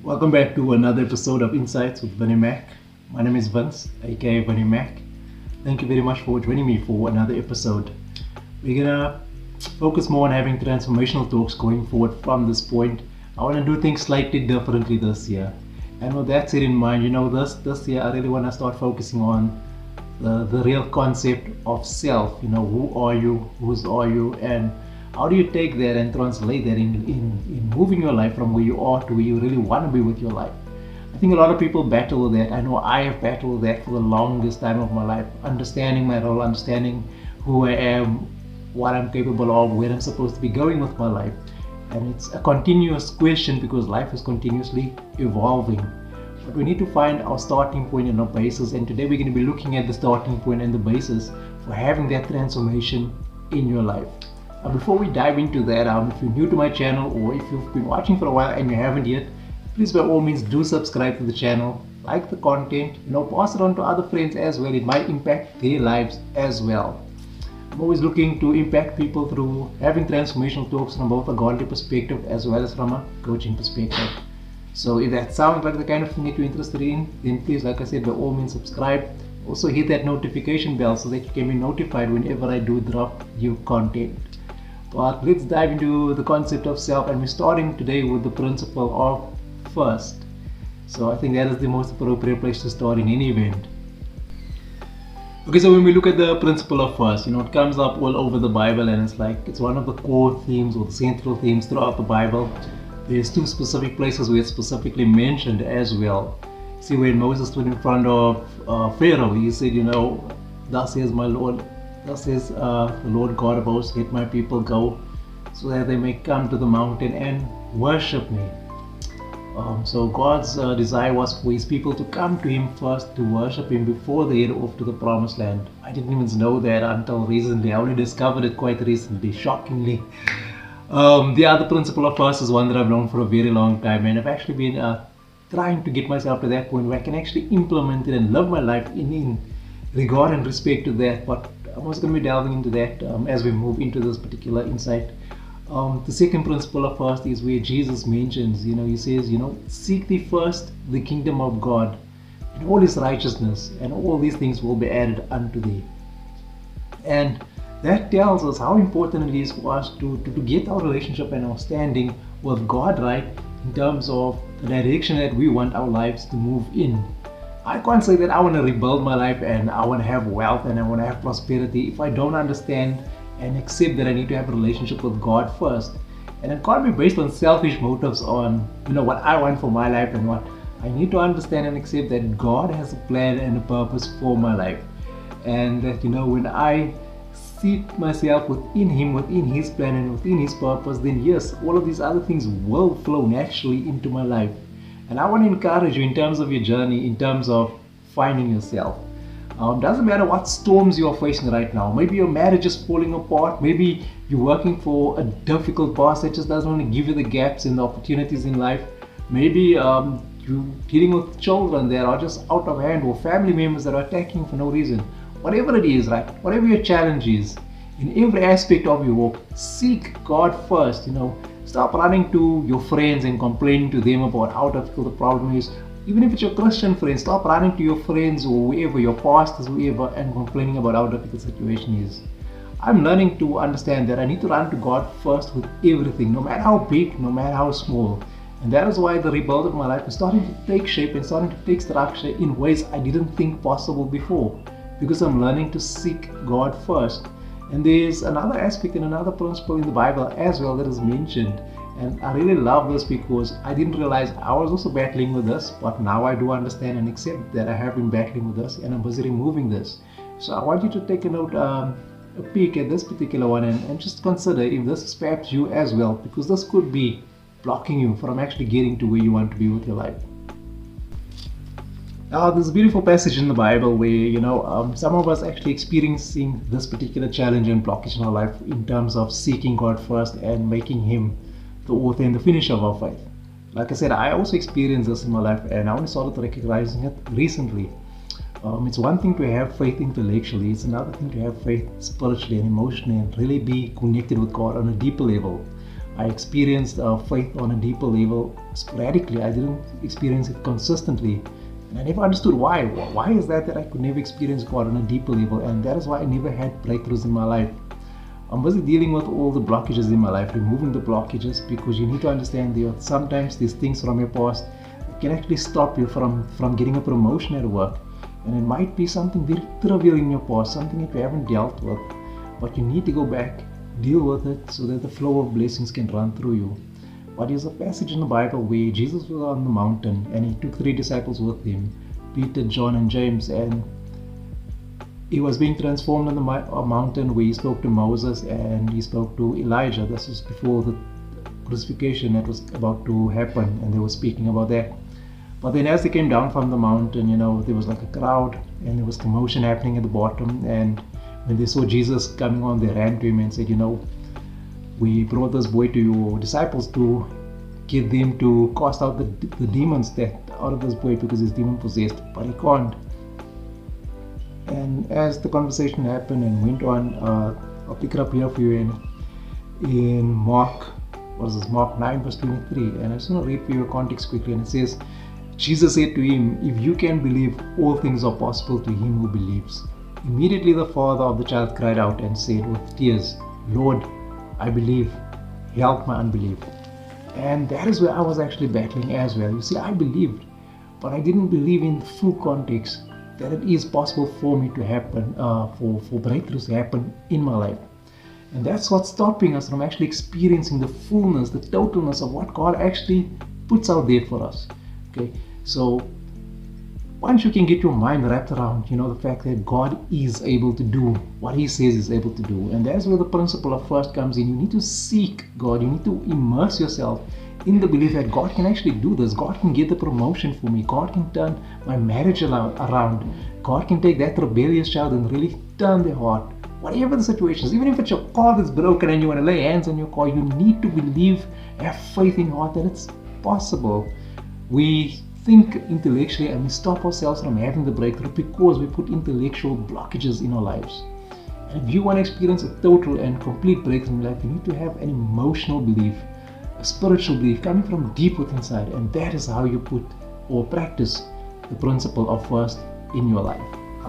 Welcome back to another episode of Insights with Vinny Mac. My name is Vince, aka Vinny Mac. Thank you very much for joining me for another episode. We're gonna focus more on having transformational talks going forward from this point. I want to do things slightly differently this year. And with that said in mind, this year I really want to start focusing on the real concept of self. Who are you, whose are you, and how do you take that and translate that in moving your life from where you are to where you really want to be with your life? I think a lot of people battle with that. I know I have battled with that for the longest time of my life, understanding my role, understanding who I am, what I'm capable of, where I'm supposed to be going with my life. And it's a continuous question because life is continuously evolving. But we need to find our starting point and our basis. And today we're going to be looking at the starting point and the basis for having that transformation in your life. Before we dive into that, if you're new to my channel or if you've been watching for a while and you haven't yet, please by all means do subscribe to the channel, like the content, pass it on to other friends as well. It might impact their lives as well. I'm always looking to impact people through having transformational talks from both a godly perspective as well as from a coaching perspective. So if that sounds like the kind of thing that you're interested in, then please, like I said, by all means subscribe. Also hit that notification bell so that you can be notified whenever I do drop new content. But let's dive into the concept of self, and we're starting today with the principle of first. So I think that is the most appropriate place to start in any event. Okay, so when we look at the principle of first, it comes up all over the Bible, and it's one of the core themes or the central themes throughout the Bible. There's two specific places where it's specifically mentioned as well. See, when Moses stood in front of Pharaoh, he said, thus says my Lord, thus says the Lord God of hosts, let my people go so that they may come to the mountain and worship me. So God's desire was for his people to come to him first to worship him before they head off to the promised land. I didn't even know that until recently. I only discovered it quite recently, shockingly. The other principle of first is one that I've known for a very long time, and I've actually been trying to get myself to that point where I can actually implement it and live my life in regard and respect to that. But I'm also going to be delving into that as we move into this particular insight. The second principle of first is where Jesus mentions, he says, seek thee first the kingdom of God and all his righteousness, and all these things will be added unto thee. And that tells us how important it is for us to get our relationship and our standing with God right in terms of the direction that we want our lives to move in. I can't say that I want to rebuild my life and I want to have wealth and I want to have prosperity if I don't understand and accept that I need to have a relationship with God first. And it can't be based on selfish motives on what I want for my life and what I need to understand and accept that God has a plan and a purpose for my life. And that when I seat myself within him, within his plan and within his purpose, then yes, all of these other things will flow naturally into my life. And I want to encourage you in terms of your journey, in terms of finding yourself. Doesn't matter what storms you are facing right now. Maybe your marriage is falling apart. Maybe you're working for a difficult boss that just doesn't want to give you the gaps and the opportunities in life. Maybe you're dealing with children that are just out of hand, or family members that are attacking you for no reason. Whatever it is, right? Whatever your challenge is, in every aspect of your walk, seek God first. Stop running to your friends and complaining to them about how difficult the problem is. Even if it's your Christian friends, stop running to your friends or whoever, your pastors, whoever, and complaining about how difficult the situation is. I'm learning to understand that I need to run to God first with everything, no matter how big, no matter how small. And that is why the rebuild of my life is starting to take shape and starting to take structure in ways I didn't think possible before, because I'm learning to seek God first. And there's another aspect and another principle in the Bible as well that is mentioned. And I really love this because I didn't realize I was also battling with this, but now I do understand and accept that I have been battling with this and I'm busy removing this. So I want you to take a peek at this particular one and just consider if this is perhaps you as well, because this could be blocking you from actually getting to where you want to be with your life. Now, there's a beautiful passage in the Bible where, some of us actually experiencing this particular challenge and blockage in our life in terms of seeking God first and making him the author and the finisher of our faith. Like I said, I also experienced this in my life, and I only started recognizing it recently. It's one thing to have faith intellectually, it's another thing to have faith spiritually and emotionally and really be connected with God on a deeper level. I experienced faith on a deeper level sporadically. I didn't experience it consistently. And I never understood why. Why is that I could never experience God on a deeper level? And that is why I never had breakthroughs in my life. I'm busy dealing with all the blockages in my life, removing the blockages, because you need to understand that sometimes these things from your past can actually stop you from getting a promotion at work. And it might be something very trivial in your past, something that you haven't dealt with, but you need to go back, deal with it, so that the flow of blessings can run through you. But there's a passage in the Bible where Jesus was on the mountain and he took 3 disciples with him, Peter, John and James, and he was being transformed on the mountain where he spoke to Moses and he spoke to Elijah. This was before the crucifixion that was about to happen, and they were speaking about that. But then as they came down from the mountain, there was like a crowd and there was commotion happening at the bottom. And when they saw Jesus coming on, they ran to him and said, we brought this boy to your disciples to get them to cast out the demons out of this boy because he's demon possessed, but he can't. And as the conversation happened and went on, I'll pick it up here for you in Mark 9 verse 23. And I just want to read for you a context quickly. And it says, Jesus said to him, if you can believe, all things are possible to him who believes. Immediately the father of the child cried out and said with tears, Lord, I believe, help my unbelief. And that is where I was actually battling as well. You see, I believed, but I didn't believe in the full context that it is possible for me to happen, for breakthroughs to happen in my life. And that's what's stopping us from actually experiencing the fullness, the totalness of what God actually puts out there for us. Okay, so once you can get your mind wrapped around, the fact that God is able to do what He says He's able to do, and that's where the principle of first comes in. You need to seek God. You need to immerse yourself in the belief that God can actually do this. God can get the promotion for me. God can turn my marriage around. God can take that rebellious child and really turn their heart. Whatever the situation is, even if it's your car that's broken and you want to lay hands on your car, you need to believe, have faith in your heart that it's possible. We think intellectually and we stop ourselves from having the breakthrough because we put intellectual blockages in our lives. And if you want to experience a total and complete breakthrough in life, you need to have an emotional belief, a spiritual belief coming from deep within inside, and that is how you put or practice the principle of first in your life.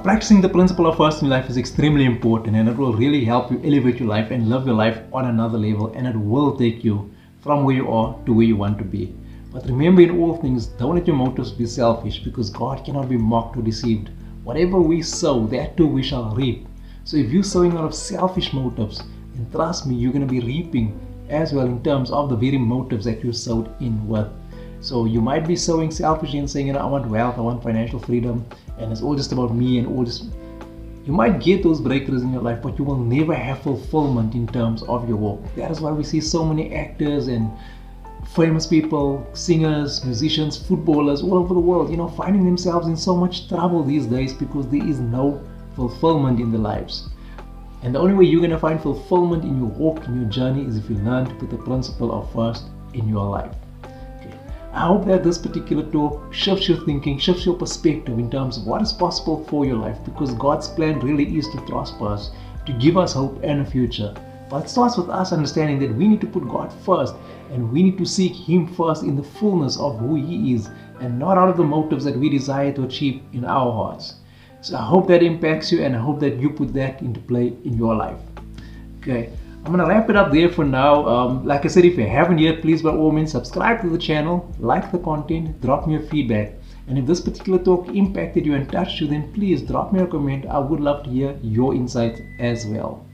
Practicing the principle of first in life is extremely important, and it will really help you elevate your life and live your life on another level, and it will take you from where you are to where you want to be. But remember, in all things, don't let your motives be selfish, because God cannot be mocked or deceived. Whatever we sow, that too we shall reap. So if you're sowing out of selfish motives, then trust me, you're going to be reaping as well in terms of the very motives that you sowed in with. So you might be sowing selfishly and saying, I want wealth, I want financial freedom, and it's all just about me and all just... You might get those breakthroughs in your life, but you will never have fulfillment in terms of your walk. That is why we see so many actors and famous people, singers, musicians, footballers all over the world, finding themselves in so much trouble these days because there is no fulfillment in their lives. And the only way you're going to find fulfillment in your walk, in your journey, is if you learn to put the principle of first in your life. Okay. I hope that this particular talk shifts your thinking, shifts your perspective in terms of what is possible for your life, because God's plan really is to prosper us, to give us hope and a future. But it starts with us understanding that we need to put God first, and we need to seek Him first in the fullness of who He is, and not out of the motives that we desire to achieve in our hearts. So I hope that impacts you, and I hope that you put that into play in your life. Okay, I'm going to wrap it up there for now. Like I said, if you haven't yet, please by all means subscribe to the channel, like the content, drop me your feedback. And if this particular talk impacted you and touched you, then please drop me a comment. I would love to hear your insights as well.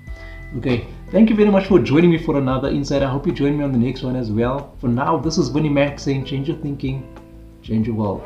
Okay, thank you very much for joining me for another insight. I hope you join me on the next one as well. For now, this is Vinnie Mac saying, change your thinking, change your world.